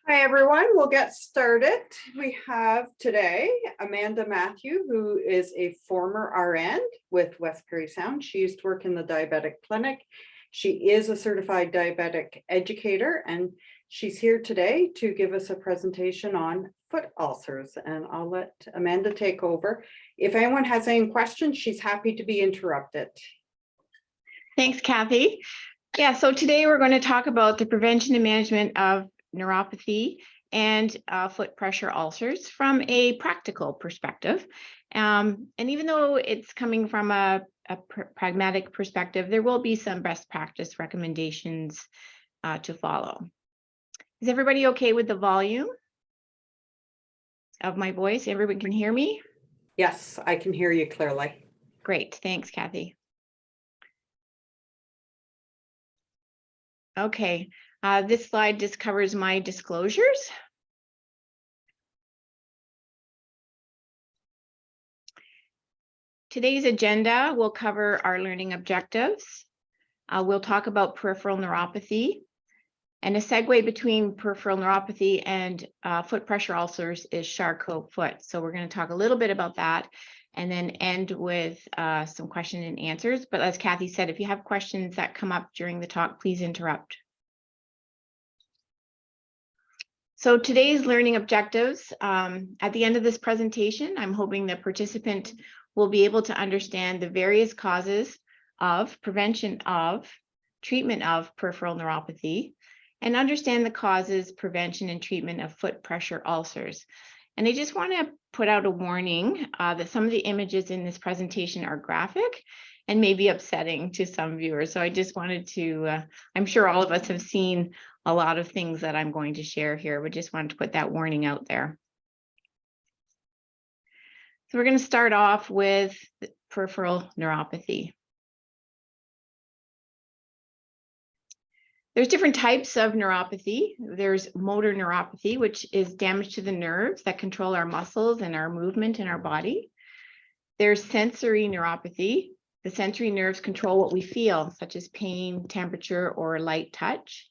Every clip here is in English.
Hi, everyone. We'll get started. We have today Amanda Matthew, who is a former RN with West Perry Sound. She used to work in the diabetic clinic. She is a certified diabetic educator, and she's here today to give us a presentation on foot ulcers. And I'll let Amanda take over. If anyone has any questions, she's happy to be interrupted. Thanks, Kathy. Yeah, so today we're going to talk about the prevention and management of neuropathy and foot pressure ulcers from a practical perspective. And even though it's coming from a pragmatic perspective, there will be some best practice recommendations to follow. Is everybody okay with the volume of my voice? Everyone can hear me? Yes, I can hear you clearly. Great, thanks, Kathy. Okay, this slide just covers my disclosures. Today's agenda will cover our learning objectives. We'll talk about peripheral neuropathy, and a segue between peripheral neuropathy and foot pressure ulcers is Charcot Foot. So we're going to talk a little bit about that and then end with some question and answers. But as Kathy said, if you have questions that come up during the talk, please interrupt. So today's learning objectives, at the end of this presentation, I'm hoping the participant will be able to understand the various causes of prevention of, treatment of peripheral neuropathy, and understand the causes, prevention, and treatment of foot pressure ulcers. And I just want to put out a warning that some of the images in this presentation are graphic and maybe upsetting to some viewers. So I just wanted to, I'm sure all of us have seen a lot of things that I'm going to share here, but just wanted to put that warning out there. So we're going to start off with peripheral neuropathy. There's different types of neuropathy. There's motor neuropathy, which is damage to the nerves that control our muscles and our movement in our body. There's sensory neuropathy. The sensory nerves control what we feel, such as pain, temperature, or light touch.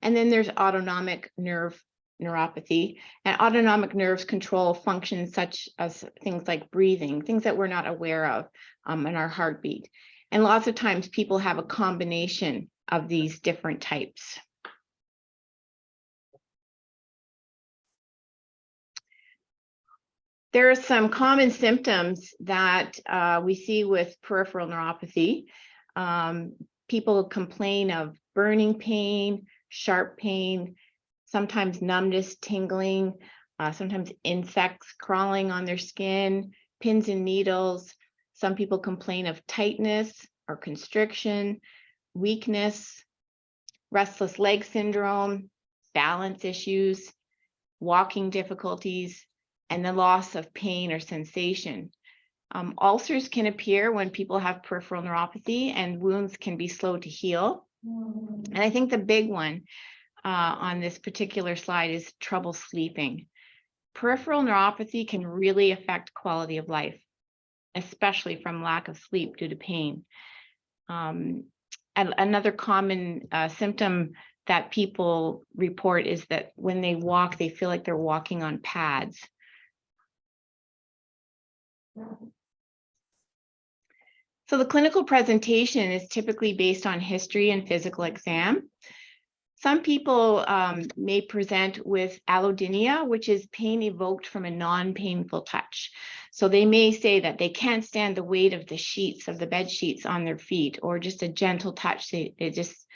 And then there's autonomic neuropathy, and autonomic nerves control functions such as things like breathing, things that we're not aware of, in our heartbeat. And lots of times people have a combination of these different types. There are some common symptoms that we see with peripheral neuropathy. People complain of burning pain, sharp pain, sometimes numbness, tingling, sometimes insects crawling on their skin, pins and needles. Some people complain of tightness or constriction, weakness, restless leg syndrome, balance issues, walking difficulties, and the loss of pain or sensation. Ulcers can appear when people have peripheral neuropathy, and wounds can be slow to heal. And I think the big one on this particular slide is trouble sleeping. Peripheral neuropathy can really affect quality of life, especially from lack of sleep due to pain. And another common symptom that people report is that when they walk, they feel like they're walking on pads. So the clinical presentation is typically based on history and physical exam. Some people may present with allodynia, which is pain evoked from a non-painful touch. So they may say that they can't stand the weight of the sheets, of the bed sheets on their feet, or just a gentle touch. It just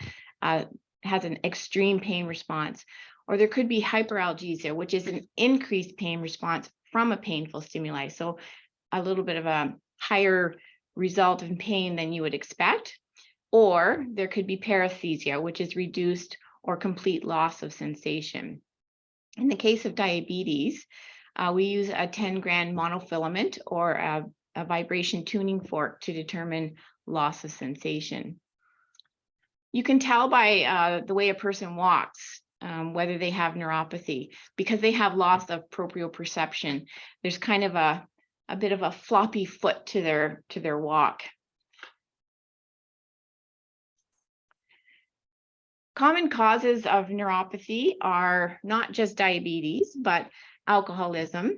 has an extreme pain response. Or there could be hyperalgesia, which is an increased pain response from a painful stimuli. So a little bit of a higher result in pain than you would expect. Or there could be paresthesia, which is reduced or complete loss of sensation. In the case of diabetes, we use a 10-gram monofilament or a vibration tuning fork to determine loss of sensation. You can tell by the way a person walks whether they have neuropathy, because they have loss of proprioception. There's kind of a bit of a floppy foot to their walk. Common causes of neuropathy are not just diabetes, but alcoholism.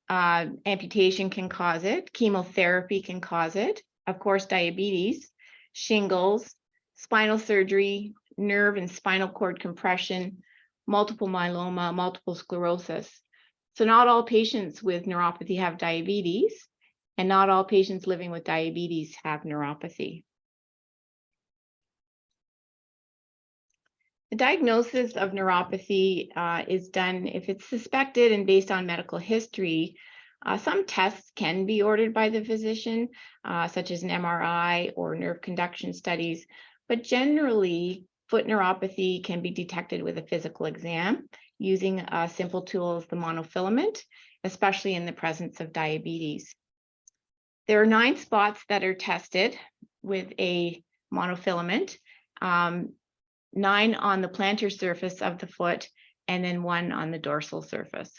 Amputation can cause it. Chemotherapy can cause it. Of course, diabetes, shingles, spinal surgery, nerve and spinal cord compression, multiple myeloma, multiple sclerosis. So not all patients with neuropathy have diabetes, and not all patients living with diabetes have neuropathy. The diagnosis of neuropathy is done if it's suspected and based on medical history. Some tests can be ordered by the physician, such as an MRI or nerve conduction studies, but generally, foot neuropathy can be detected with a physical exam using a simple tool as the monofilament, especially in the presence of diabetes. There are 9 spots that are tested with a monofilament. 9 on the plantar surface of the foot, and then 1 on the dorsal surface.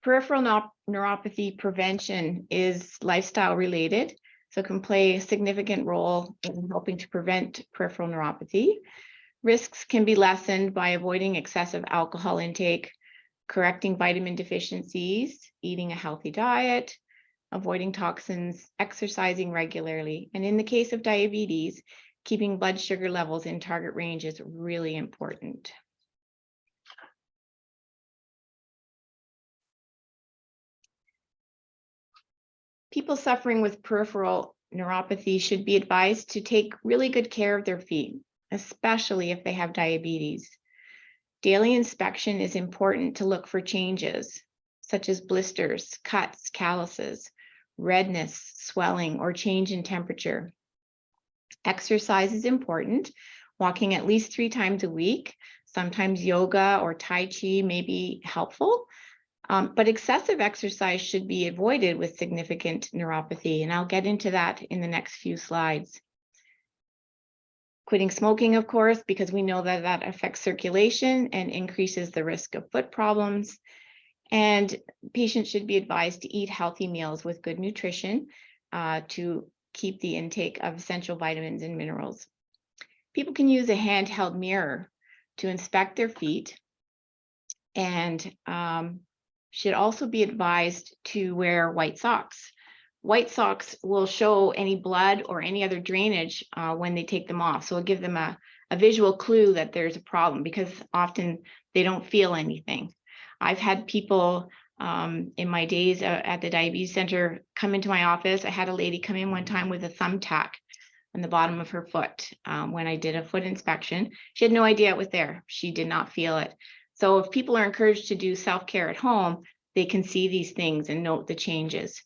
Peripheral neuropathy prevention is lifestyle related, so it can play a significant role in helping to prevent peripheral neuropathy. Risks can be lessened by avoiding excessive alcohol intake, correcting vitamin deficiencies, eating a healthy diet, avoiding toxins, exercising regularly, and in the case of diabetes, keeping blood sugar levels in target range is really important. People suffering with peripheral neuropathy should be advised to take really good care of their feet, especially if they have diabetes. Daily inspection is important to look for changes, such as blisters, cuts, calluses, redness, swelling, or change in temperature. Exercise is important, walking at least 3 times a week. Sometimes yoga or Tai Chi may be helpful, but excessive exercise should be avoided with significant neuropathy, and I'll get into that in the next few slides. Quitting smoking, of course, because we know that that affects circulation and increases the risk of foot problems. And patients should be advised to eat healthy meals with good nutrition to keep the intake of essential vitamins and minerals. People can use a handheld mirror to inspect their feet, and should also be advised to wear white socks. White socks will show any blood or any other drainage when they take them off. So it'll give them a visual clue that there's a problem, because often they don't feel anything. I've had people in my days at the diabetes center come into my office. I had a lady come in one time with a thumbtack on the bottom of her foot when I did a foot inspection. She had no idea it was there. She did not feel it. So if people are encouraged to do self-care at home, they can see these things and note the changes.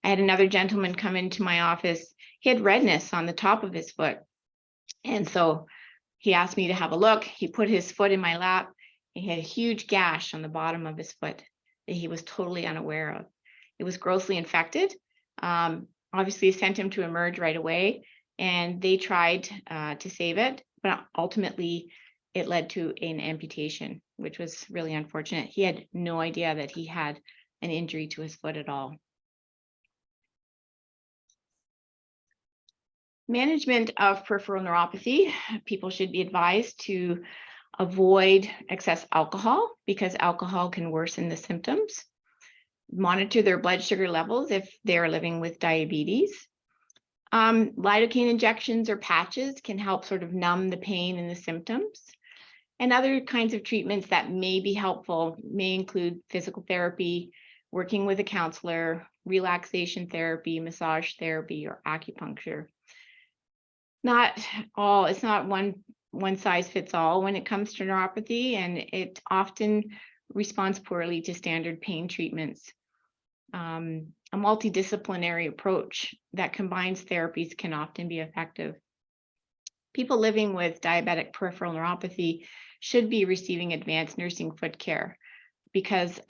I had another gentleman come into my office. He had redness on the top of his foot. And so he asked me to have a look. He put his foot in my lap. He had a huge gash on the bottom of his foot that he was totally unaware of. It was grossly infected. Obviously sent him to emerge right away, and they tried to save it, but ultimately it led to an amputation, which was really unfortunate. He had no idea that he had an injury to his foot at all. Management of peripheral neuropathy, people should be advised to avoid excess alcohol, because alcohol can worsen the symptoms. Monitor their blood sugar levels if they're living with diabetes. Lidocaine injections or patches can help sort of numb the pain and the symptoms. And other kinds of treatments that may be helpful may include physical therapy, working with a counselor, relaxation therapy, massage therapy, or acupuncture. It's not one size fits all when it comes to neuropathy, and it often responds poorly to standard pain treatments. A multidisciplinary approach that combines therapies can often be effective. People living with diabetic peripheral neuropathy should be receiving advanced nursing foot care, because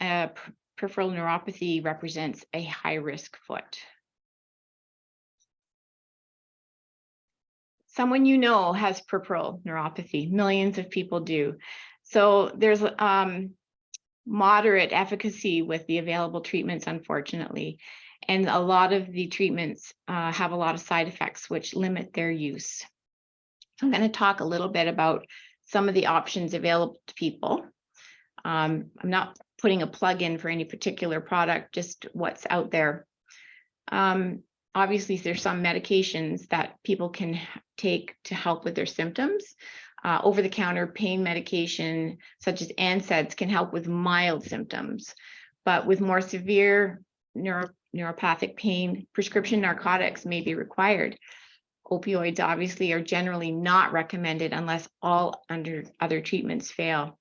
peripheral neuropathy represents a high-risk foot. Someone you know has peripheral neuropathy. Millions of people do. So there's moderate efficacy with the available treatments, unfortunately. And a lot of the treatments have a lot of side effects which limit their use. So I'm going to talk a little bit about some of the options available to people. I'm not putting a plug in for any particular product, just what's out there. Obviously, there's some medications that people can take to help with their symptoms. Over-the-counter pain medication, such as NSAIDs, can help with mild symptoms. But with more severe neuropathic pain, prescription narcotics may be required. Opioids obviously are generally not recommended unless all other treatments fail.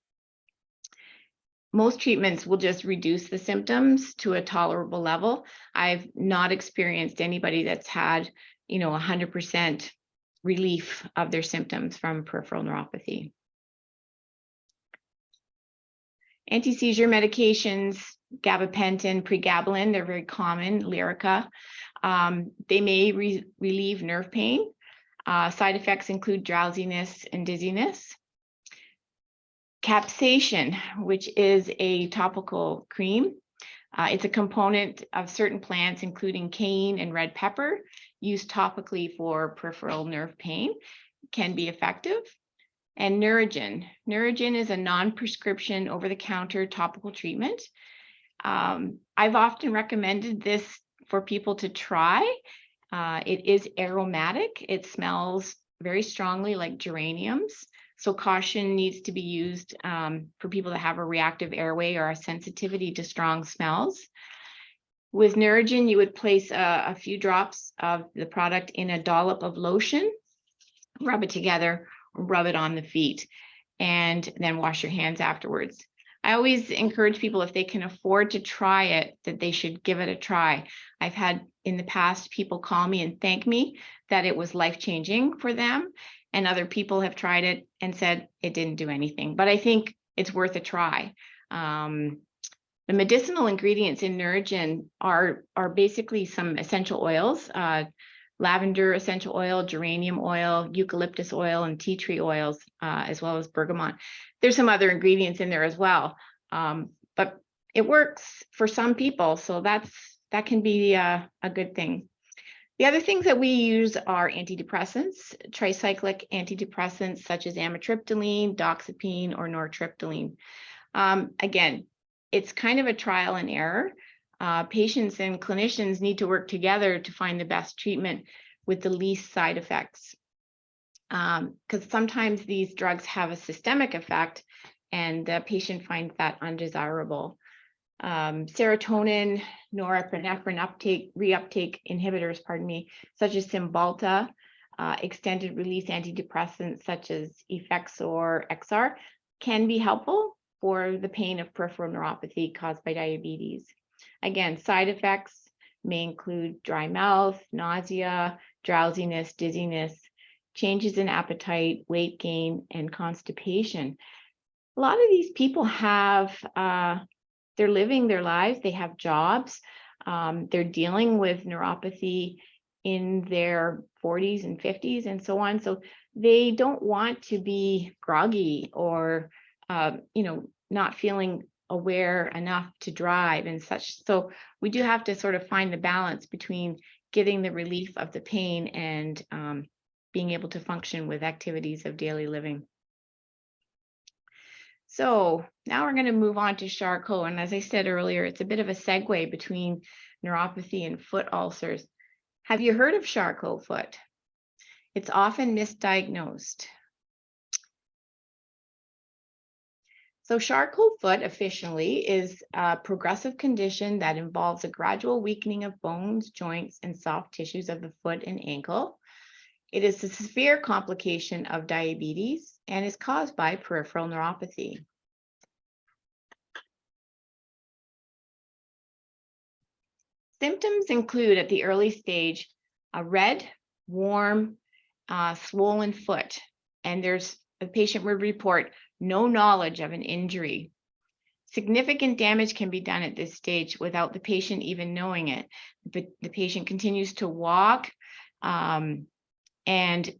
Most treatments will just reduce the symptoms to a tolerable level. I've not experienced anybody that's had, 100% relief of their symptoms from peripheral neuropathy. Anti-seizure medications, gabapentin, pregabalin, they're very common, Lyrica. They may relieve nerve pain. Side effects include drowsiness and dizziness. Capsaicin, which is a topical cream. It's a component of certain plants, including cane and red pepper, used topically for peripheral nerve pain, can be effective. And Neurogen. Neurogen is a non-prescription over-the-counter topical treatment. I've often recommended this for people to try. It is aromatic. It smells very strongly like geraniums. So caution needs to be used for people that have a reactive airway or a sensitivity to strong smells. With Neurogen, you would place a few drops of the product in a dollop of lotion, rub it together, rub it on the feet, and then wash your hands afterwards. I always encourage people, if they can afford to try it, that they should give it a try. I've had in the past people call me and thank me that it was life-changing for them, and other people have tried it and said it didn't do anything, but I think it's worth a try. The medicinal ingredients in Neurogen are basically some essential oils, lavender essential oil, geranium oil, eucalyptus oil, and tea tree oils, as well as bergamot. There's some other ingredients in there as well, but it works for some people, so that can be a good thing. The other things that we use are antidepressants, tricyclic antidepressants such as amitriptyline, doxepine, or nortriptyline. Again, it's kind of a trial and error. Patients and clinicians need to work together to find the best treatment with the least side effects. Because sometimes these drugs have a systemic effect and the patient finds that undesirable. Serotonin, norepinephrine reuptake inhibitors, such as Cymbalta, extended release antidepressants such as Effexor, XR, can be helpful for the pain of peripheral neuropathy caused by diabetes. Again, side effects may include dry mouth, nausea, drowsiness, dizziness, changes in appetite, weight gain, and constipation. A lot of these people have, they're living their lives, they have jobs, they're dealing with neuropathy in their 40s and 50s and so on. So they don't want to be groggy or, not feeling aware enough to drive and such. So we do have to sort of find the balance between getting the relief of the pain and being able to function with activities of daily living. So now we're going to move on to Charcot. And as I said earlier, it's a bit of a segue between neuropathy and foot ulcers. Have you heard of Charcot foot? It's often misdiagnosed. So Charcot foot officially is a progressive condition that involves a gradual weakening of bones, joints, and soft tissues of the foot and ankle. It is a severe complication of diabetes and is caused by peripheral neuropathy. Symptoms include, at the early stage, a red, warm, swollen foot, and the patient would report no knowledge of an injury. Significant damage can be done at this stage without the patient even knowing it. But the patient continues to walk and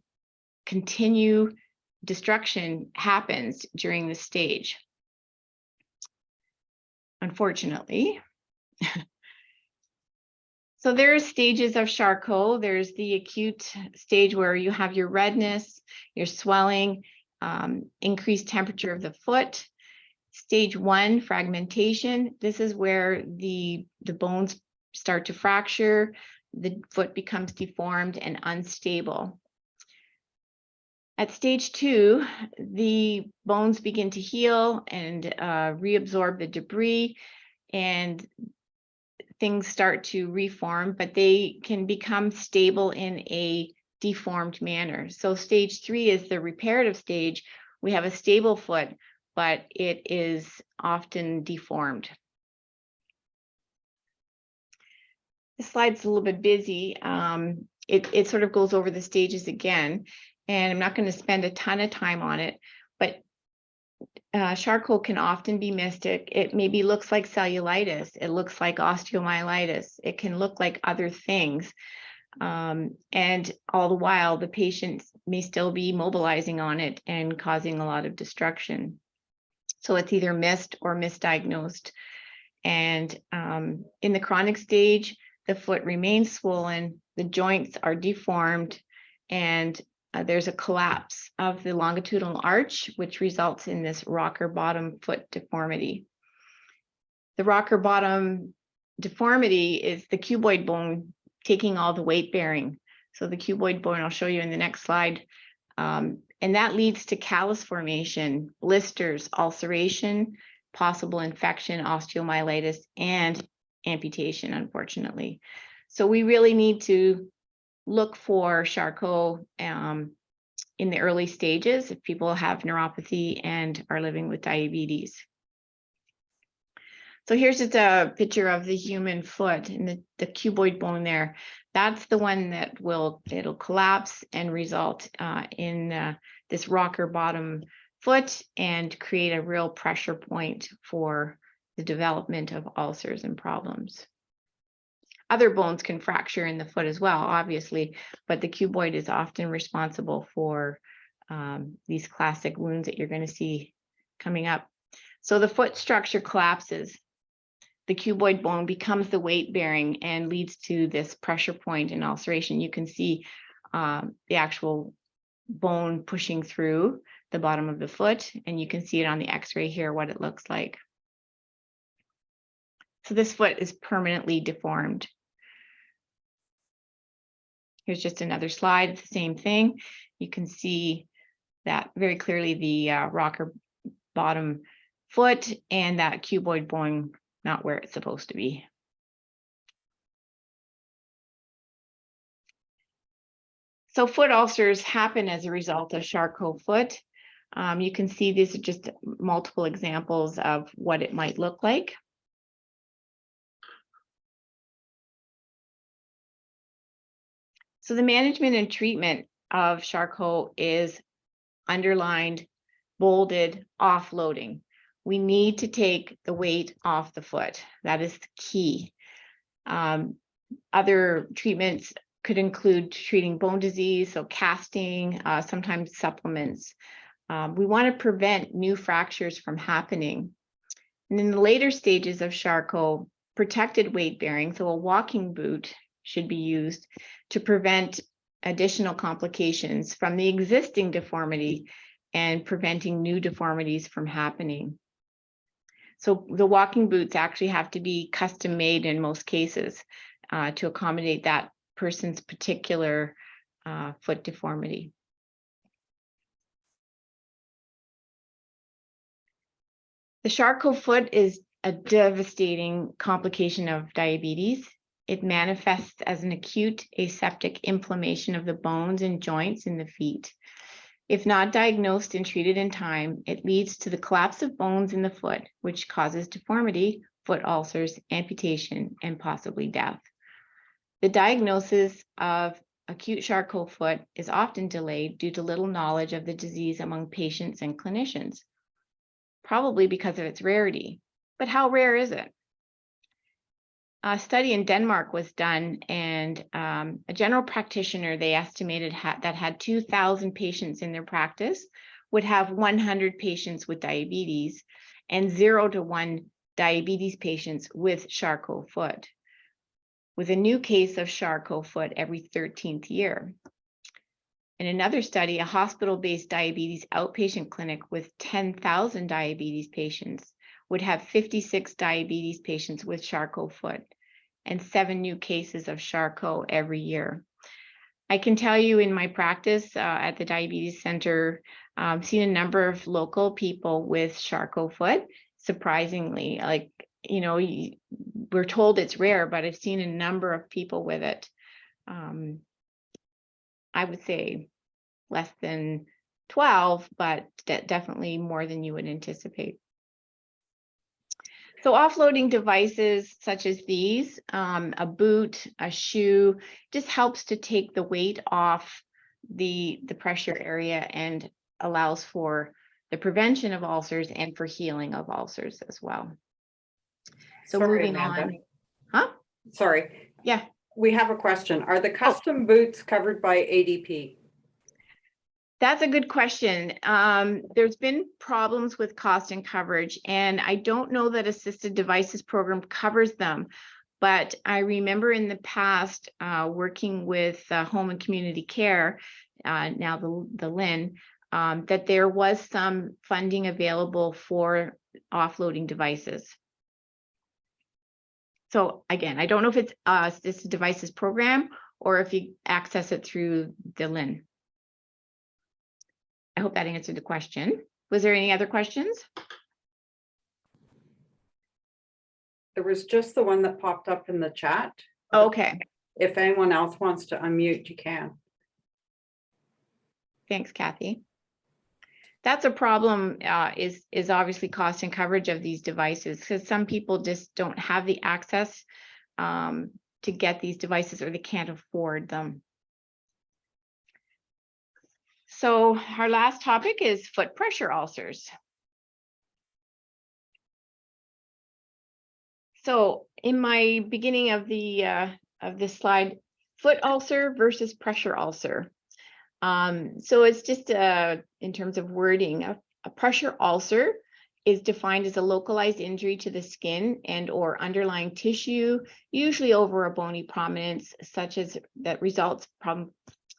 destruction happens during this stage. Unfortunately. So there's stages of Charcot. There's the acute stage where you have your redness, your swelling, increased temperature of the foot. Stage 1, fragmentation. This is where the bones start to fracture, the foot becomes deformed and unstable. At stage 2, the bones begin to heal and reabsorb the debris, and things start to reform, but they can become stable in a deformed manner. So stage 3 is the reparative stage. We have a stable foot, but it is often deformed. This slide's a little bit busy. It sort of goes over the stages again, and I'm not going to spend a ton of time on it, but Charcot can often be missed. It maybe looks like cellulitis. It looks like osteomyelitis. It can look like other things. And all the while, the patient may still be mobilizing on it and causing a lot of destruction. So it's either missed or misdiagnosed. And in the chronic stage, the foot remains swollen, the joints are deformed, and there's a collapse of the longitudinal arch, which results in this rocker bottom foot deformity. The rocker bottom deformity is the cuboid bone taking all the weight bearing. So the cuboid bone, I'll show you in the next slide. And that leads to callus formation, blisters, ulceration, possible infection, osteomyelitis, and amputation, unfortunately. So we really need to look for Charcot in the early stages if people have neuropathy and are living with diabetes. So here's just a picture of the human foot and the cuboid bone there. That's the one that it'll collapse and result in this rocker bottom foot and create a real pressure point for the development of ulcers and problems. Other bones can fracture in the foot as well, obviously, but the cuboid is often responsible for these classic wounds that you're going to see coming up. So the foot structure collapses. The cuboid bone becomes the weight bearing and leads to this pressure point and ulceration. You can see the actual bone pushing through the bottom of the foot, and you can see it on the x-ray here, what it looks like. So this foot is permanently deformed. Here's just another slide, it's the same thing. You can see that very clearly, the rocker bottom foot and that cuboid bone not where it's supposed to be. So foot ulcers happen as a result of Charcot foot. You can see these are just multiple examples of what it might look like. So the management and treatment of Charcot is underlined, bolded, offloading. We need to take the weight off the foot. That is the key. Other treatments could include treating bone disease, so casting, sometimes supplements. We want to prevent new fractures from happening. And in the later stages of Charcot, protected weight bearing, so a walking boot should be used to prevent additional complications from the existing deformity and preventing new deformities from happening. So the walking boots actually have to be custom made in most cases to accommodate that person's particular foot deformity. The Charcot foot is a devastating complication of diabetes. It manifests as an acute aseptic inflammation of the bones and joints in the feet. If not diagnosed and treated in time, it leads to the collapse of bones in the foot, which causes deformity, foot ulcers, amputation, and possibly death. The diagnosis of acute Charcot foot is often delayed due to little knowledge of the disease among patients and clinicians, probably because of its rarity. But how rare is it? A study in Denmark was done, and a general practitioner, they estimated that had 2,000 patients in their practice would have 100 patients with diabetes and 0 to 1 diabetes patients with Charcot foot. with a new case of Charcot Foot every 13th year. In another study, a hospital-based diabetes outpatient clinic with 10,000 diabetes patients would have 56 diabetes patients with Charcot Foot and 7 new cases of Charcot every year. I can tell you in my practice at the Diabetes Center, I've seen a number of local people with Charcot Foot, surprisingly. Like, you know, we're told it's rare, but I've seen a number of people with it. I would say less than 12, but definitely more than you would anticipate. So offloading devices such as these, a boot, a shoe, just helps to take the weight off the pressure area and allows for the prevention of ulcers and for healing of ulcers as well. So Sorry, moving Amanda. on. Huh? Sorry. Yeah. We have a question. Are the custom boots covered by ADP? That's a good question. There's been problems with cost and coverage, and I don't know that assisted devices program covers them. But I remember in the past working with home and community care, now the LIN, that there was some funding available for offloading devices. So again, I don't know if it's assisted devices program or if you access it through the LIN. I hope that answered the question. Was there any other questions? There was just the one that popped up in the chat. Okay. If anyone else wants to unmute, you can. Thanks, Kathy. That's a problem, is obviously cost and coverage of these devices, because some people just don't have the access to get these devices, or they can't afford them. So our last topic is foot pressure ulcers. So in my beginning of this slide, foot ulcer versus pressure ulcer. So it's just in terms of wording, a pressure ulcer is defined as a localized injury to the skin and or underlying tissue, usually over a bony prominence, such as that results from,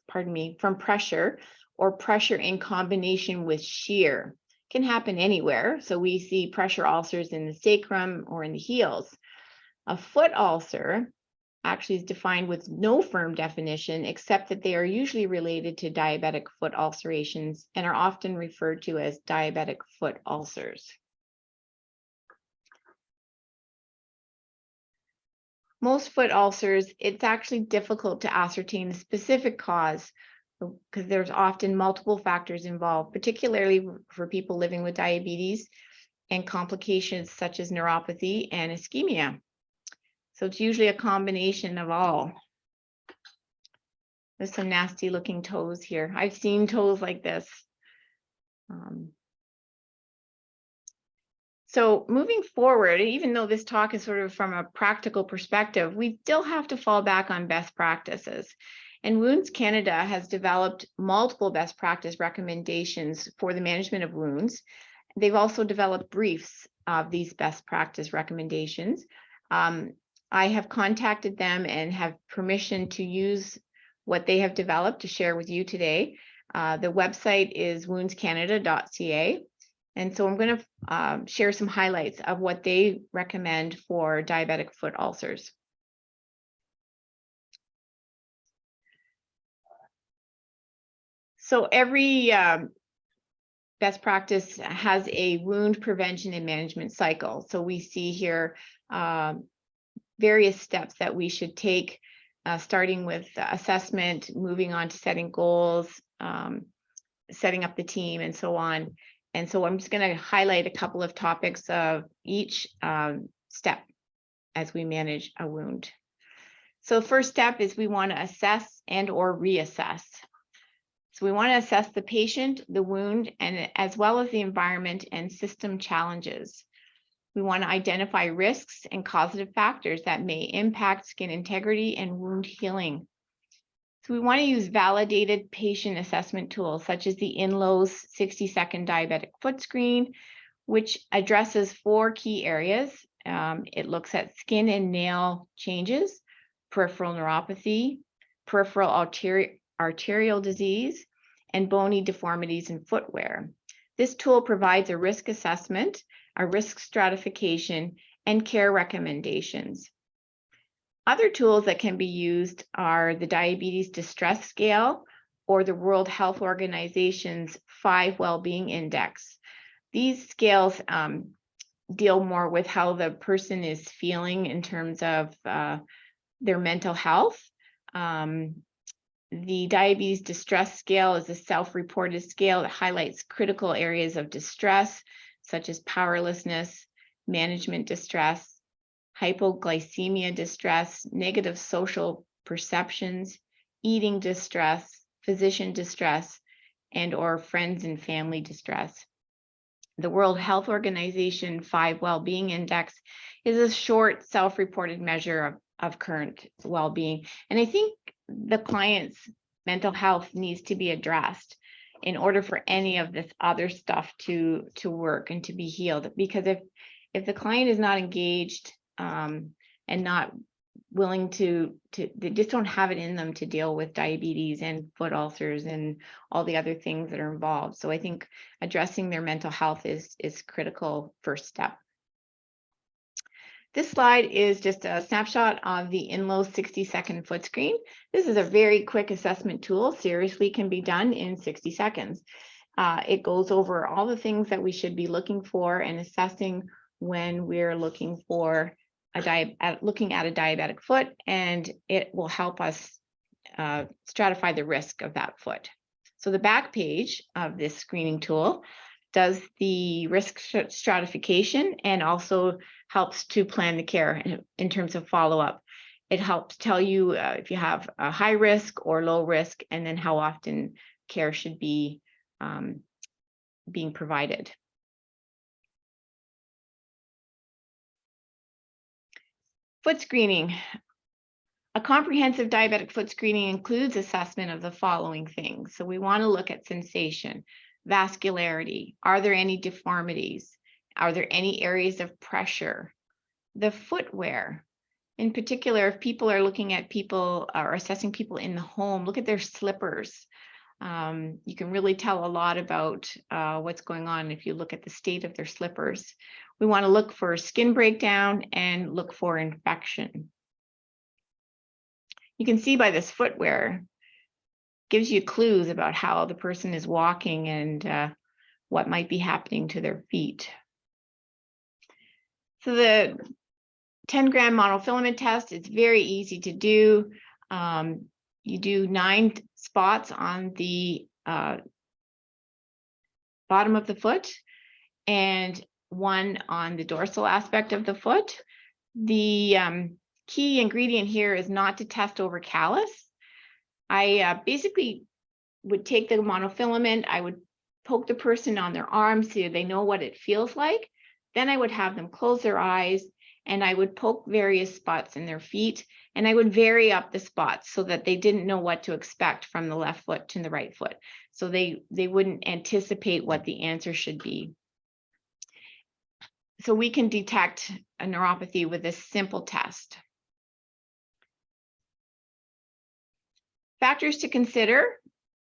from pressure or pressure in combination with shear. Can happen anywhere. So we see pressure ulcers in the sacrum or in the heels. A foot ulcer actually is defined with no firm definition, except that they are usually related to diabetic foot ulcerations and are often referred to as diabetic foot ulcers. Most foot ulcers, it's actually difficult to ascertain the specific cause because there's often multiple factors involved, particularly for people living with diabetes and complications such as neuropathy and ischemia. So it's usually a combination of all. There's some nasty looking toes here. I've seen toes like this. So moving forward, even though this talk is sort of from a practical perspective, we still have to fall back on best practices. And Wounds Canada has developed multiple best practice recommendations for the management of wounds. They've also developed briefs of these best practice recommendations. I have contacted them and have permission to use what they have developed to share with you today. The website is woundscanada.ca. And so I'm going to share some highlights of what they recommend for diabetic foot ulcers. So every best practice has a wound prevention and management cycle. So we see here various steps that we should take, starting with assessment, moving on to setting goals, setting up the team, and so on. And so I'm just going to highlight a couple of topics of each step as we manage a wound. So the first step is we want to assess and or reassess. So we want to assess the patient, the wound, and as well as the environment and system challenges. We want to identify risks and causative factors that may impact skin integrity and wound healing. So we want to use validated patient assessment tools such as the INLOS 60-second diabetic foot screen, which addresses 4 key areas. It looks at skin and nail changes, peripheral neuropathy, peripheral arterial disease, and bony deformities in footwear. This tool provides a risk assessment, a risk stratification, and care recommendations. Other tools that can be used are the Diabetes Distress Scale or the World Health Organization's 5 Wellbeing Index. These scales deal more with how the person is feeling in terms of their mental health. The Diabetes Distress Scale is a self-reported scale that highlights critical areas of distress, such as powerlessness, management distress, hypoglycemia distress, negative social perceptions, eating distress, physician distress, and or friends and family distress. The World Health Organization 5 Wellbeing Index is a short self-reported measure of current well-being. And I think the client's mental health needs to be addressed in order for any of this other stuff to work and to be healed. Because if the client is not engaged and not willing to they just don't have it in them to deal with diabetes and foot ulcers and all the other things that are involved. So I think addressing their mental health is critical first step. This slide is just a snapshot of the InLo 60-second foot screen. This is a very quick assessment tool, seriously can be done in 60 seconds. It goes over all the things that we should be looking for and assessing when we're looking for looking at a diabetic foot, and it will help us stratify the risk of that foot. So the back page of this screening tool does the risk stratification and also helps to plan the care in terms of follow-up. It helps tell you if you have a high risk or low risk, and then how often care should be being provided. Foot screening. A comprehensive diabetic foot screening includes assessment of the following things. So we want to look at sensation, vascularity. Are there any deformities? Are there any areas of pressure? The footwear. In particular, if people are looking at people or assessing people in the home, look at their slippers. You can really tell a lot about what's going on if you look at the state of their slippers. We want to look for skin breakdown and look for infection. You can see by this footwear, gives you clues about how the person is walking and what might be happening to their feet. So the 10-gram monofilament test is very easy to do. You do 9 spots on the bottom of the foot and 1 on the dorsal aspect of the foot. The key ingredient here is not to test over callus. I basically would take the monofilament, I would poke the person on their arm so they know what it feels like. Then I would have them close their eyes and I would poke various spots in their feet, and I would vary up the spots so that they didn't know what to expect from the left foot to the right foot. So they wouldn't anticipate what the answer should be. So we can detect a neuropathy with this simple test. Factors to consider.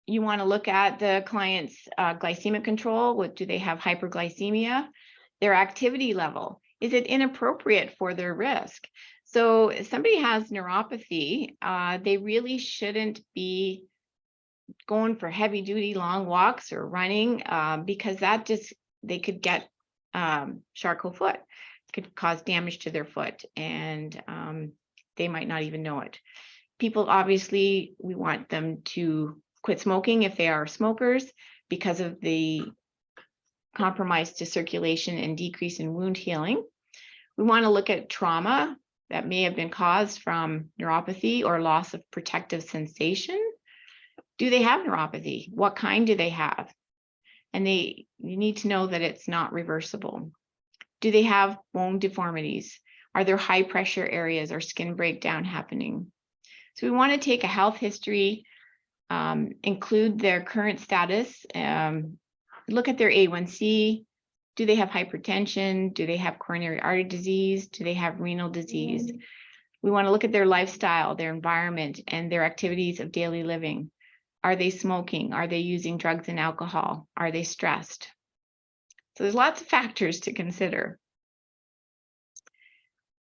You want to look at the client's glycemic control. Do they have hyperglycemia? Their activity level. Is it inappropriate for their risk? So if somebody has neuropathy, they really shouldn't be going for heavy duty long walks or running because they could get Charcot Foot. It could cause damage to their foot, and they might not even know it. People, obviously, we want them to quit smoking if they are smokers because of the compromise to circulation and decrease in wound healing. We want to look at trauma that may have been caused from neuropathy or loss of protective sensation. Do they have neuropathy? What kind do they have? And you need to know that it's not reversible. Do they have bone deformities? Are there high pressure areas or skin breakdown happening? So we want to take a health history, include their current status, look at their A1C. Do they have hypertension? Do they have coronary artery disease? Do they have renal disease? We want to look at their lifestyle, their environment, and their activities of daily living. Are they smoking? Are they using drugs and alcohol? Are they stressed? So there's lots of factors to consider.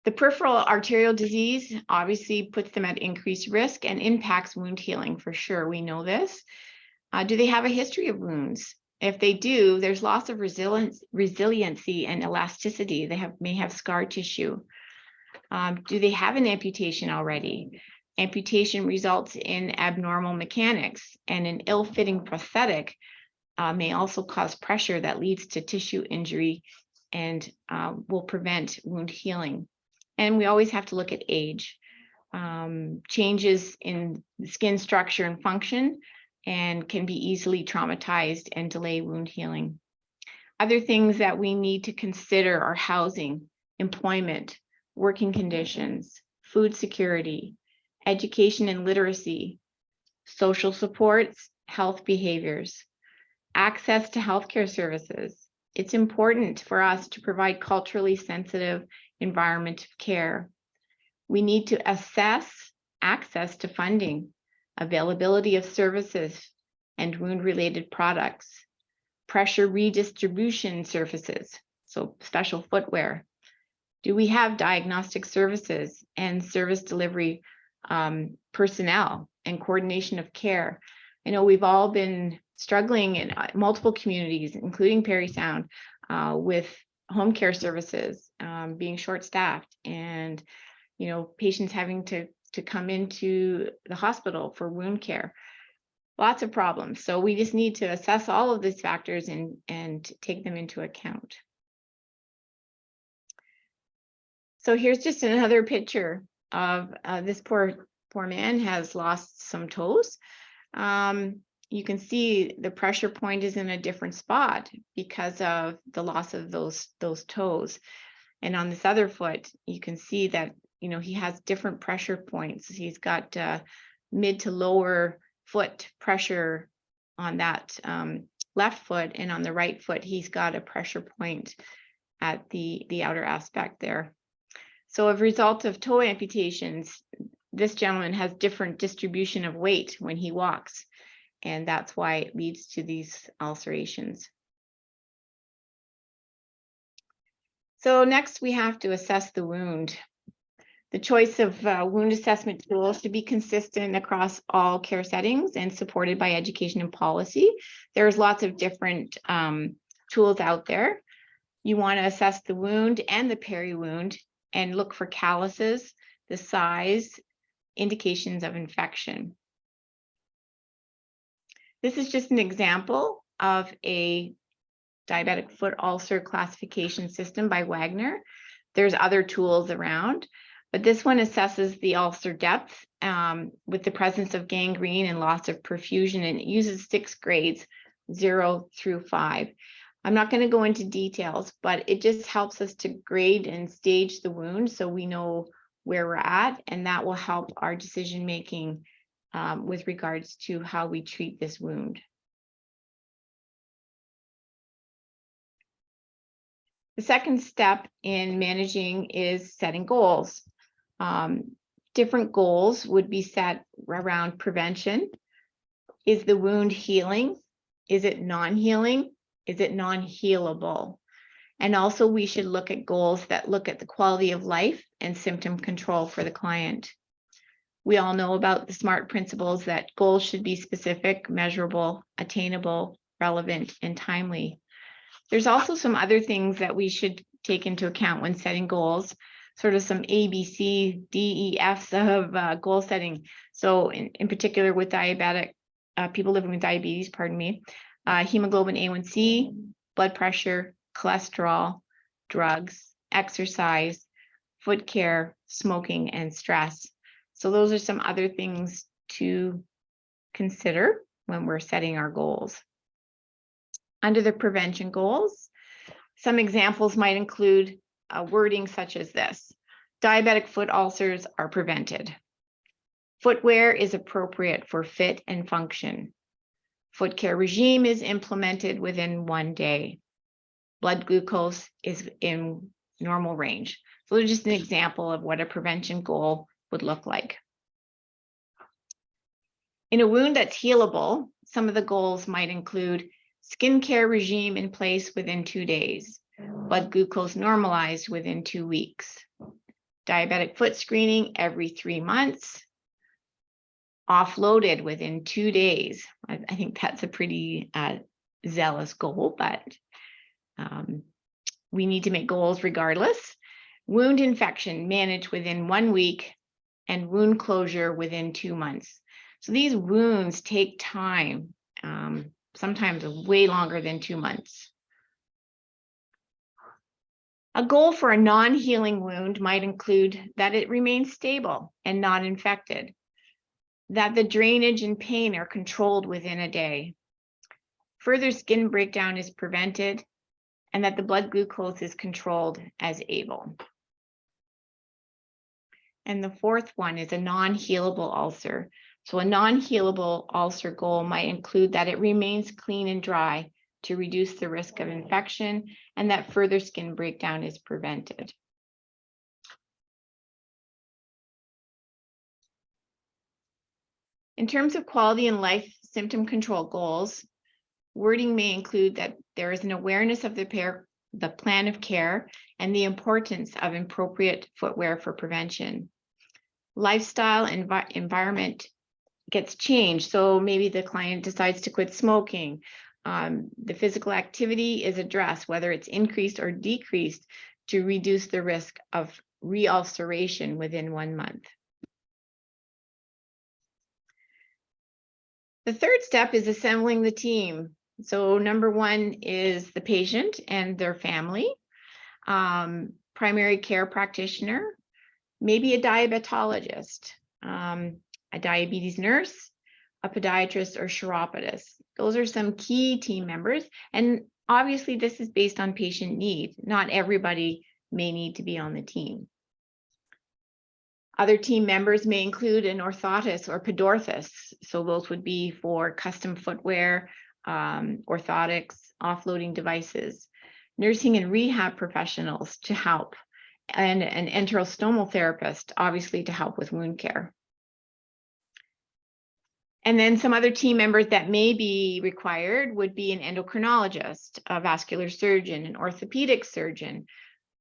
The peripheral arterial disease obviously puts them at increased risk and impacts wound healing for sure. We know this. Do they have a history of wounds? If they do, there's loss of resiliency and elasticity. They may have scar tissue. Do they have an amputation already? Amputation results in abnormal mechanics, and an ill-fitting prosthetic may also cause pressure that leads to tissue injury and will prevent wound healing. And we always have to look at age. Changes in skin structure and function and can be easily traumatized and delay wound healing. Other things that we need to consider are housing, employment, working conditions, food security, education and literacy, social supports, health behaviors, access to healthcare services. It's important for us to provide culturally sensitive environment of care. We need to assess access to funding, availability of services and wound-related products, pressure redistribution surfaces, so special footwear. Do we have diagnostic services and service delivery personnel and coordination of care? I know we've all been struggling in multiple communities, including Parry Sound, with home care services being short-staffed, and patients having to come into the hospital for wound care. Lots of problems. So we just need to assess all of these factors and take them into account. So here's just another picture of this poor man has lost some toes. You can see the pressure point is in a different spot because of the loss of those toes. And on this other foot, you can see that he has different pressure points. He's got mid to lower foot pressure on that left foot, and on the right foot, he's got a pressure point at the outer aspect there. So as a result of toe amputations, this gentleman has different distribution of weight when he walks, and that's why it leads to these ulcerations. So next we have to assess the wound. The choice of wound assessment tools should be consistent across all care settings and supported by education and policy. There's lots of different tools out there. You want to assess the wound and the peri-wound and look for calluses, the size, indications of infection. This is just an example of a diabetic foot ulcer classification system by Wagner. There's other tools around, but this one assesses the ulcer depth with the presence of gangrene and loss of perfusion, and it uses 6 grades, 0 through 5. I'm not going to go into details, but it just helps us to grade and stage the wound so we know where we're at, and that will help our decision making with regards to how we treat this wound. The second step in managing is setting goals. Different goals would be set around prevention. Is the wound healing? Is it non-healing? Is it non-healable? And also we should look at goals that look at the quality of life and symptom control for the client. We all know about the SMART principles that goals should be specific, measurable, attainable, relevant, and timely. There's also some other things that we should take into account when setting goals, sort of some A, B, C, D, E, Fs of goal setting. So in particular with diabetic, people living with diabetes, hemoglobin A1C, blood pressure, cholesterol, drugs, exercise, foot care, smoking, and stress. So those are some other things to consider when we're setting our goals. Under the prevention goals, some examples might include wording such as this: diabetic foot ulcers are prevented. Footwear is appropriate for fit and function. Foot care regime is implemented within 1 day. Blood glucose is in normal range. So there's just an example of what a prevention goal would look like. In a wound that's healable, some of the goals might include skincare regime in place within 2 days, blood glucose normalized within 2 weeks, diabetic foot screening every 3 months, offloaded within 2 days. I think that's a pretty zealous goal, but we need to make goals regardless. Wound infection managed within 1 week and wound closure within 2 months. So these wounds take time, sometimes way longer than 2 months. A goal for a non-healing wound might include that it remains stable and not infected, that the drainage and pain are controlled within a day, further skin breakdown is prevented, and that the blood glucose is controlled as able. And the fourth one is a non-healable ulcer. So a non-healable ulcer goal might include that it remains clean and dry to reduce the risk of infection, and that further skin breakdown is prevented. In terms of quality and life symptom control goals, wording may include that there is an awareness of the plan of care and the importance of appropriate footwear for prevention. Lifestyle environment gets changed. So maybe the client decides to quit smoking. The physical activity is addressed, whether it's increased or decreased, to reduce the risk of reulceration within 1 month. The third step is assembling the team. So number one is the patient and their family, primary care practitioner, maybe a diabetologist, a diabetes nurse, a podiatrist, or chiropodist. Those are some key team members. And obviously this is based on patient need. Not everybody may need to be on the team. Other team members may include an orthotist or podorthist. So those would be for custom footwear, orthotics, offloading devices, nursing and rehab professionals to help, and an enterostomal therapist, obviously, to help with wound care. And then some other team members that may be required would be an endocrinologist, a vascular surgeon, an orthopedic surgeon,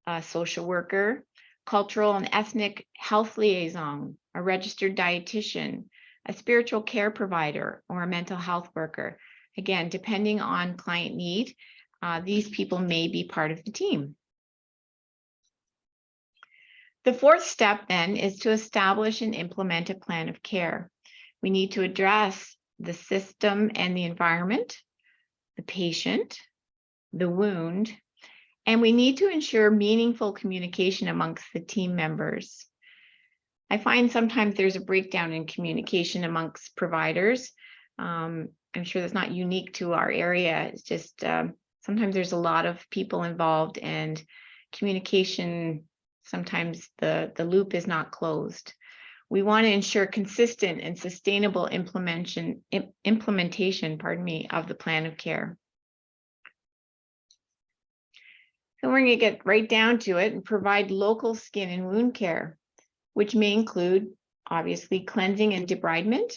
a social worker, cultural and ethnic health liaison, a registered dietitian, a spiritual care provider, or a mental health worker. Again, depending on client need, these people may be part of the team. The fourth step then is to establish and implement a plan of care. We need to address the system and the environment, the patient, the wound, and we need to ensure meaningful communication amongst the team members. I find sometimes there's a breakdown in communication amongst providers. I'm sure that's not unique to our area. It's just sometimes there's a lot of people involved, and communication, sometimes the loop is not closed. We want to ensure consistent and sustainable implementation, of the plan of care. So we're going to get right down to it and provide local skin and wound care, which may include, obviously, cleansing and debridement,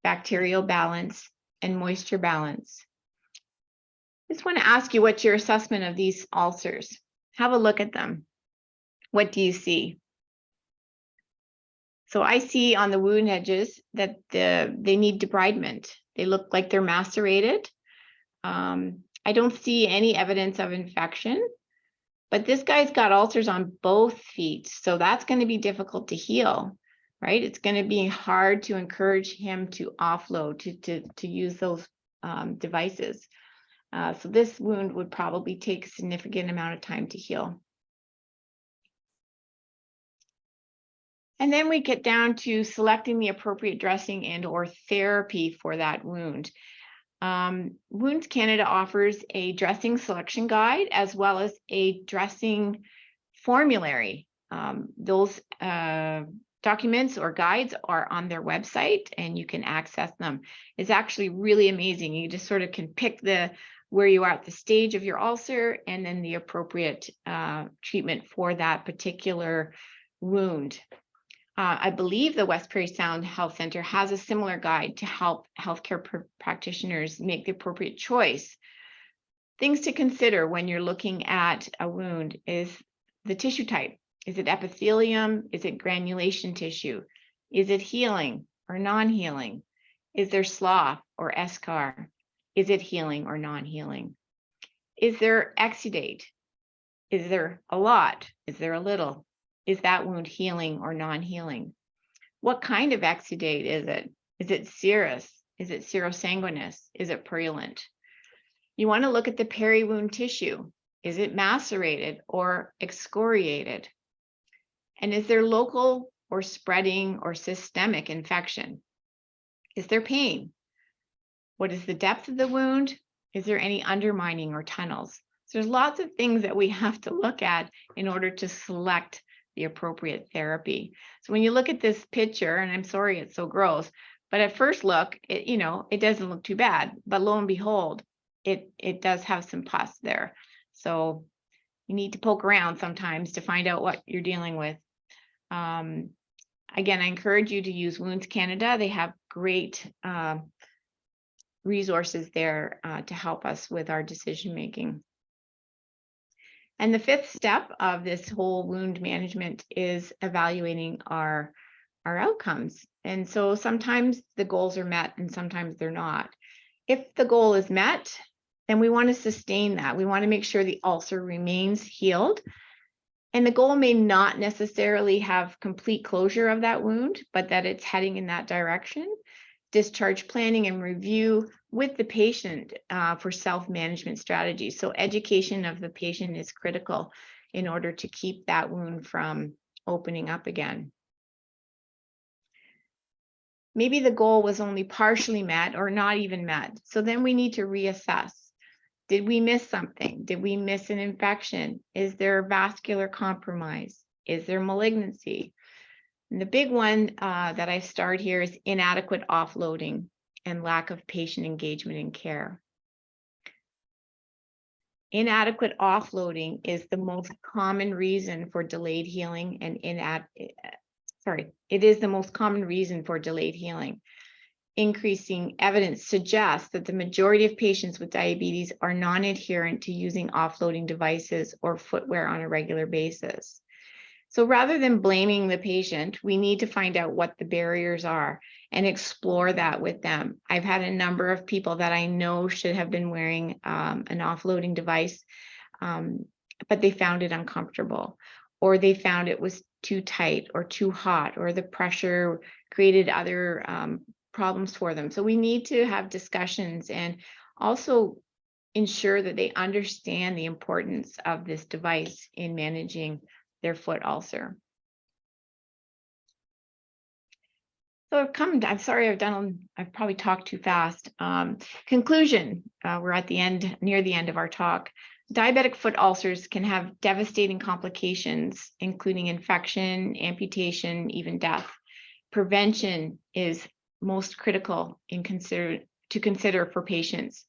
bacterial balance, and moisture balance. I just want to ask you, what's your assessment of these ulcers? Have a look at them. What do you see? So I see on the wound edges that they need debridement. They look like they're macerated. I don't see any evidence of infection, but this guy's got ulcers on both feet, so that's going to be difficult to heal, right? It's going to be hard to encourage him to offload, to use those devices. So this wound would probably take a significant amount of time to heal. And then we get down to selecting the appropriate dressing and or therapy for that wound. Wounds Canada offers a dressing selection guide as well as a dressing formulary. Those documents or guides are on their website and you can access them. It's actually really amazing. You just sort of can pick the where you are at the stage of your ulcer, and then the appropriate treatment for that particular wound. I believe the West Prairie Sound Health Center has a similar guide to help healthcare practitioners make the appropriate choice. Things to consider when you're looking at a wound is the tissue type. Is it epithelium? Is it granulation tissue? Is it healing or non-healing? Is there slough or eschar? Is it healing or non-healing? Is there exudate? Is there a lot? Is there a little? Is that wound healing or non-healing? What kind of exudate is it? Is it serous? Is it serosanguinous? Is it purulent? You want to look at the peri-wound tissue. Is it macerated or excoriated? And is there local or spreading or systemic infection? Is there pain? What is the depth of the wound? Is there any undermining or tunnels? So there's lots of things that we have to look at in order to select the appropriate therapy. So when you look at this picture, and I'm sorry it's so gross, but at first look, it doesn't look too bad. But lo and behold, it does have some pus there. So you need to poke around sometimes to find out what you're dealing with. Again, I encourage you to use Wounds Canada. They have great resources there to help us with our decision making. And the fifth step of this whole wound management is evaluating our outcomes. And so sometimes the goals are met and sometimes they're not. If the goal is met, then we want to sustain that. We want to make sure the ulcer remains healed. And the goal may not necessarily have complete closure of that wound, but that it's heading in that direction. Discharge planning and review with the patient for self-management strategies. So education of the patient is critical in order to keep that wound from opening up again. Maybe the goal was only partially met or not even met. So then we need to reassess. Did we miss something? Did we miss an infection? Is there vascular compromise? Is there malignancy? And the big one that I start here is inadequate offloading and lack of patient engagement and care. Inadequate offloading is the most common reason for delayed healing and it is the most common reason for delayed healing. Increasing evidence suggests that the majority of patients with diabetes are non-adherent to using offloading devices or footwear on a regular basis. So rather than blaming the patient, we need to find out what the barriers are and explore that with them. I've had a number of people that I know should have been wearing an offloading device, but they found it uncomfortable, or they found it was too tight or too hot, or the pressure created other problems for them. So we need to have discussions and also ensure that they understand the importance of this device in managing their foot ulcer. So I'm sorry, I've probably talked too fast. Conclusion, we're at the end, near the end of our talk. Diabetic foot ulcers can have devastating complications, including infection, amputation, even death. Prevention is most critical to consider for patients.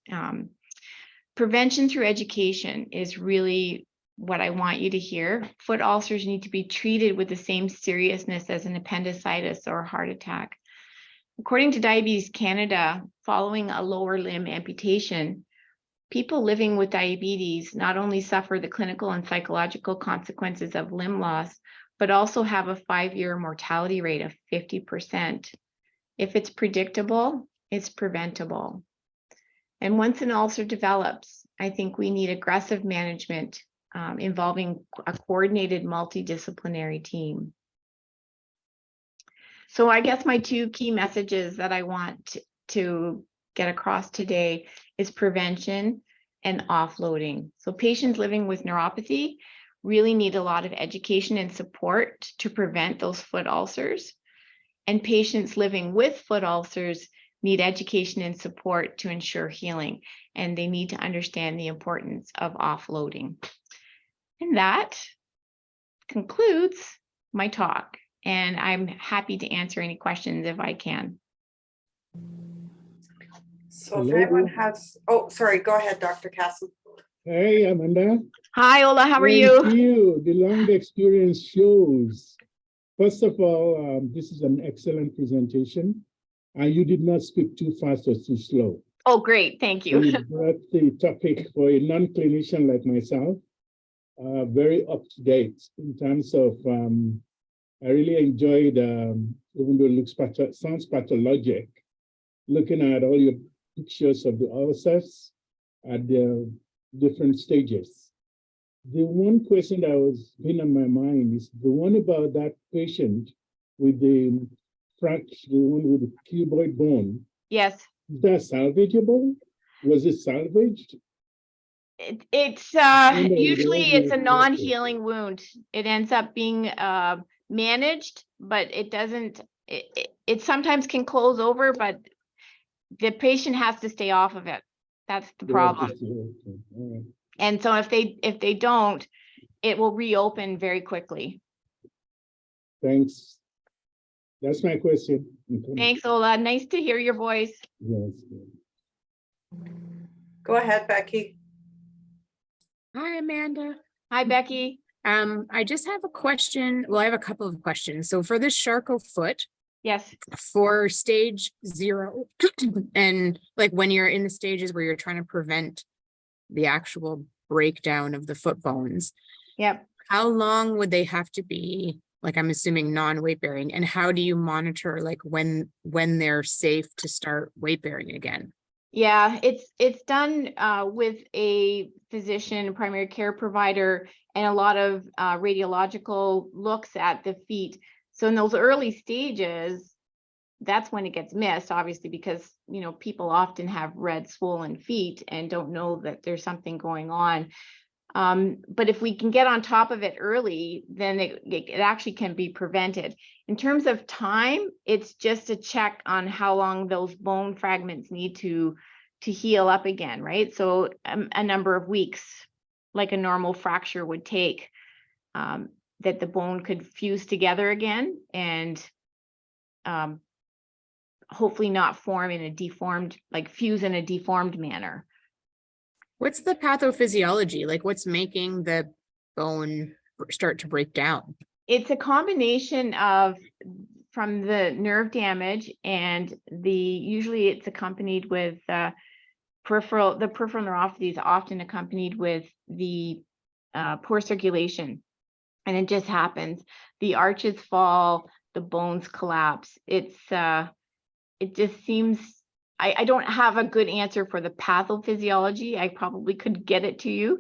Prevention through education is really what I want you to hear. Foot ulcers need to be treated with the same seriousness as an appendicitis or a heart attack. According to Diabetes Canada, following a lower limb amputation, people living with diabetes not only suffer the clinical and psychological consequences of limb loss, but also have a 5-year mortality rate of 50%. If it's predictable, it's preventable. And once an ulcer develops, I think we need aggressive management involving a coordinated multidisciplinary team. So I guess my two key messages that I want to get across today is prevention and offloading. So patients living with neuropathy really need a lot of education and support to prevent those foot ulcers. And patients living with foot ulcers need education and support to ensure healing. And they need to understand the importance of offloading. And that concludes my talk. And I'm happy to answer any questions if I can. So if anyone Hello. has, oh, sorry, go ahead, Dr. Castle. Hey, Amanda. Hi, Ola, how are Thank you? you. The long experience shows. First of all, this is an excellent presentation, and you did not speak too fast or too slow. Oh, great, thank you. You brought the topic for a non-clinician like myself, very up to date in terms of, I really enjoyed, even though it sounds pathologic, looking at all your pictures of the ulcers at the different stages. The one question that was been on my mind is the one about that patient with the fracture, the one with the cuboid bone. Yes, Is that salvageable? Was it salvaged? it's With usually all it's a the non-healing wound. It ends up being managed, but it doesn't, it sometimes can close over, but the patient has to stay off of it. That's the problem. All right. And so if they don't, it will reopen very quickly. Thanks. That's my question. Thanks, Ola. Nice to hear your voice. Yes. Go ahead, Becky. Hi, Amanda. Hi, Becky. I just have a question. Well, I have a couple of questions. So for this Charcot Foot, Yes. for stage 0, and like when you're in the stages where you're trying to prevent the actual breakdown of the foot bones, Yep. how long would they have to be, like I'm assuming non-weight bearing, and how do you monitor like when they're safe to start weight bearing again? Yeah, it's done with a physician, primary care provider, and a lot of radiological looks at the feet. So in those early stages, that's when it gets missed, obviously, because people often have red, swollen feet and don't know that there's something going on. But if we can get on top of it early, then it actually can be prevented. In terms of time, it's just a check on how long those bone fragments need to heal up again, right? So a number of weeks, like a normal fracture would take, that the bone could fuse together again and hopefully not form in a deformed, like fuse in a deformed manner. What's the pathophysiology? Like what's making the bone start to break down? It's a combination of from the nerve damage, and usually it's accompanied with peripheral neuropathy is often accompanied with the poor circulation, and it just happens. The arches fall, the bones collapse. It just seems, I don't have a good answer for the pathophysiology. I probably could get it to you.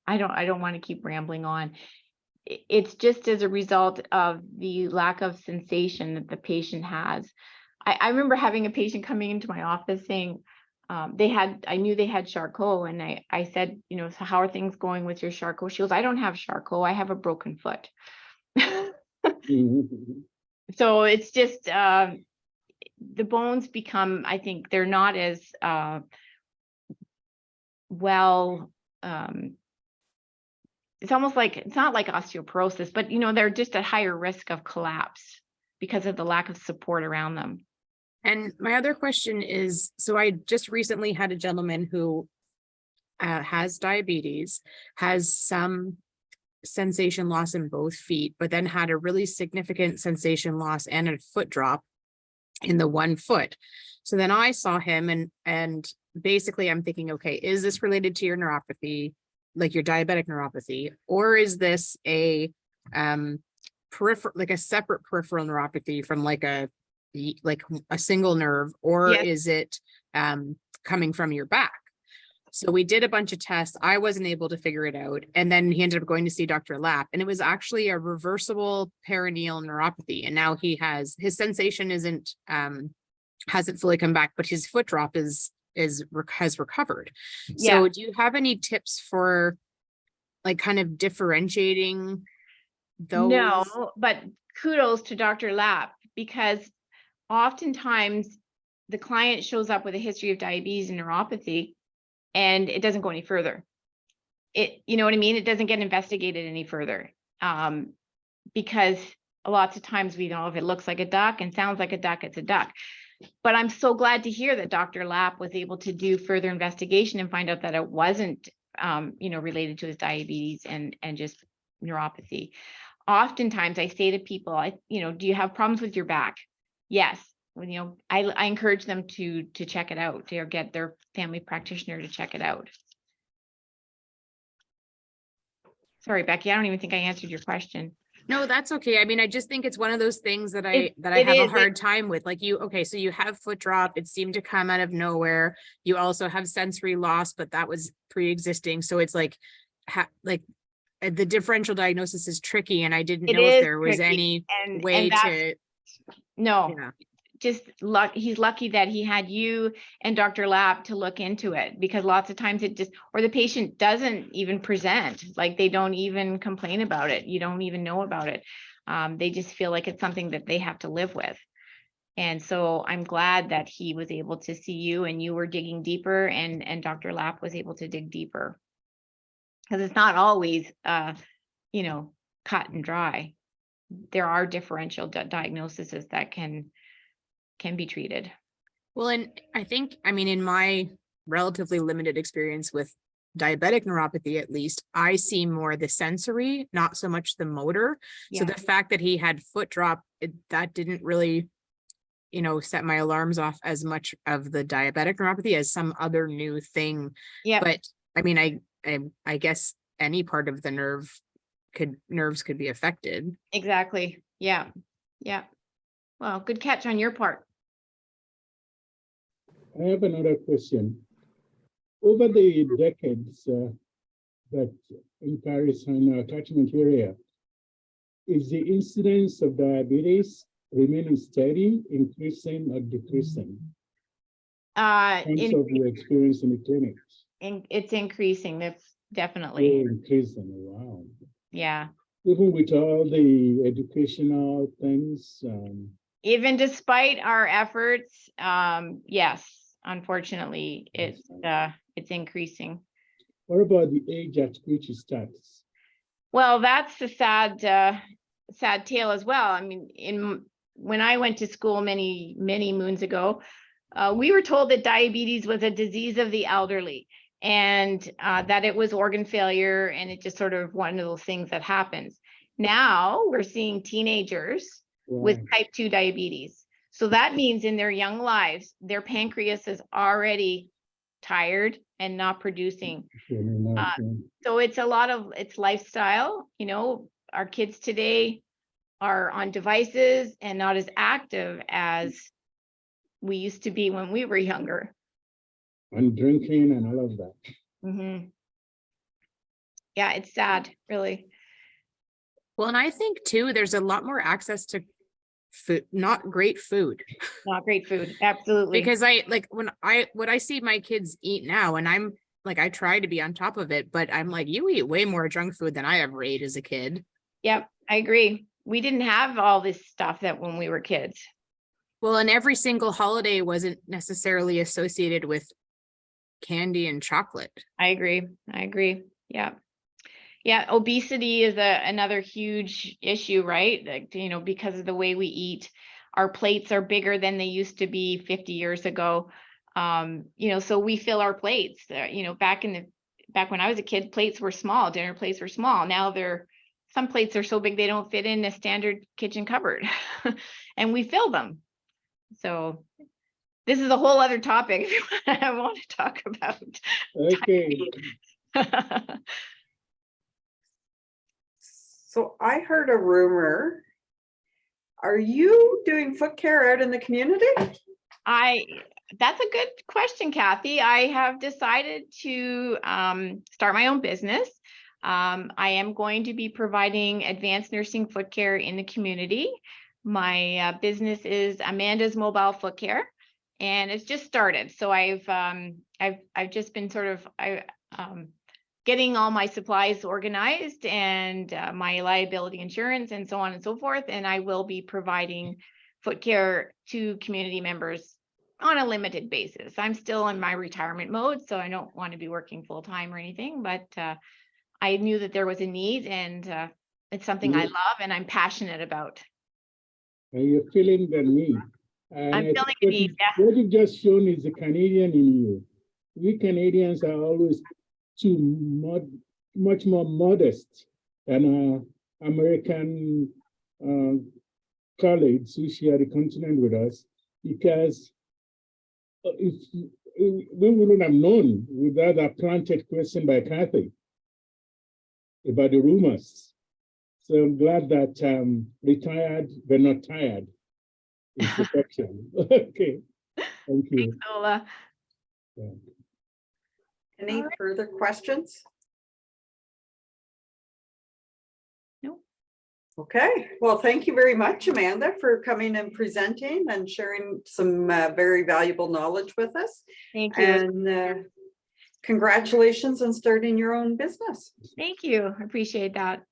I don't want to keep rambling on. It's just as a result of the lack of sensation that the patient has. I remember having a patient coming into my office saying I knew they had Charcot, and I said, so how are things going with your Charcot? She goes, I don't have Charcot, I have a broken foot. So it's just the bones become, I think they're not as well, it's almost like, it's not like osteoporosis, but they're just at higher risk of collapse because of the lack of support around them. And my other question is, so I just recently had a gentleman who has diabetes, has some sensation loss in both feet, but then had a really significant sensation loss and a foot drop in the one foot. So then I saw him and basically I'm thinking, okay, is this related to your neuropathy, like your diabetic neuropathy, or is this a separate peripheral neuropathy from like a single nerve, or Yes. is it coming from your back? So we did a bunch of tests. I wasn't able to figure it out. And then he ended up going to see Dr. Lapp, and it was actually a reversible perineal neuropathy. And now his sensation hasn't fully come back, but his foot drop has recovered. Yeah. So do you have any tips for like kind of differentiating those? No, but kudos to Dr. Lapp, because oftentimes the client shows up with a history of diabetes and neuropathy, and it doesn't go any further. You know what I mean? It doesn't get investigated any further, because lots of times we know if it looks like a duck and sounds like a duck, it's a duck. But I'm so glad to hear that Dr. Lapp was able to do further investigation and find out that it wasn't, related to his diabetes and just neuropathy. Oftentimes I say to people, do you have problems with your back? Yes. Well, I encourage them to check it out, or get their family practitioner to check it out. Sorry, Becky, I don't even think I answered your question. No, that's okay. I mean, I just think it's one of those things that I It have a is. hard time with. Like okay, so you have foot drop, it seemed to come out of nowhere. You also have sensory loss, but that was pre-existing. So it's like, the differential diagnosis is tricky, and I didn't know if there was any way to. No. Yeah. Just he's lucky that he had you and Dr. Lapp to look into it, because lots of times or the patient doesn't even present, like they don't even complain about it. You don't even know about it. They just feel like it's something that they have to live with. And so I'm glad that he was able to see you and you were digging deeper, and Dr. Lapp was able to dig deeper, because it's not always, cut and dry. There are differential diagnoses that can be treated. Well, and I think, in my relatively limited experience with diabetic neuropathy, at least, I see more the sensory, not so much the motor. Yeah. So the fact that he had foot drop, that didn't really, set my alarms off as much of the diabetic neuropathy as some other new thing. Yeah. But I guess any part of the nerves could be affected. Exactly. Yeah. Yeah. Well, good catch on your part. I have another question. Over the decades that in Paris and our catchment area, is the incidence of diabetes remaining steady, increasing, or decreasing? In terms of your experience in the clinics? It's increasing. That's definitely increasing. Wow. Yeah. Even with all the educational things. Even despite our efforts, yes, unfortunately, it's increasing. What about the age at which it starts? Well, that's the sad tale as well. I mean, when I went to school many moons ago, we were told that diabetes was a disease of the elderly, and that it was organ failure, and it just sort of one of those things that happens. Now we're seeing teenagers with type 2 diabetes. So that means in their young lives, their pancreas is already tired and not producing. So it's it's lifestyle. Our kids today are on devices and not as active as we used to be when we were younger. And drinking and all of that. Mm-hmm. Yeah, it's sad, really. Well, and I think too, there's a lot more access to food, not great food. Not great food, absolutely. Because what I see my kids eat now, and I'm like, I try to be on top of it, but I'm like, you eat way more junk food than I ever ate as a kid. Yep, I agree. We didn't have all this stuff that when we were kids. Well, and every single holiday wasn't necessarily associated with candy and chocolate. I agree. Yeah. Yeah, obesity is another huge issue, right? Like, because of the way we eat, our plates are bigger than they used to be 50 years ago. So we fill our plates. Back when I was a kid, plates were small, dinner plates were small. Now some plates are so big they don't fit in a standard kitchen cupboard, and we fill them. So this is a whole other topic I want to talk about. Okay. So I heard a rumor. Are you doing foot care out in the community? That's a good question, Kathy. I have decided to start my own business. I am going to be providing advanced nursing foot care in the community. My business is Amanda's Mobile Foot Care, and it's just started. So I've just been sort of getting all my supplies organized and my liability insurance and so on and so forth. And I will be providing foot care to community members on a limited basis. I'm still in my retirement mode, so I don't want to be working full time or anything, but I knew that there was a need, and it's something I love and I'm passionate about. Are you feeling the need? And I'm I think feeling what it, yeah. what you've just shown is the Canadian in you. We Canadians are always much more modest than our American colleagues who share the continent with us, because if we wouldn't have known without a planted question by Kathy about the rumors. So I'm glad that retired but not tired is the section. Okay, thank you. Thanks, Ola. Yeah. Any further questions? No. Okay, well, thank you very much, Amanda, for coming and presenting and sharing some very valuable knowledge with us. Thank you. And congratulations on starting your own business. Thank you. I appreciate that.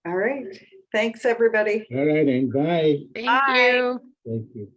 All right, thanks, everybody. All right, and bye. Thank Bye. you. Thank you.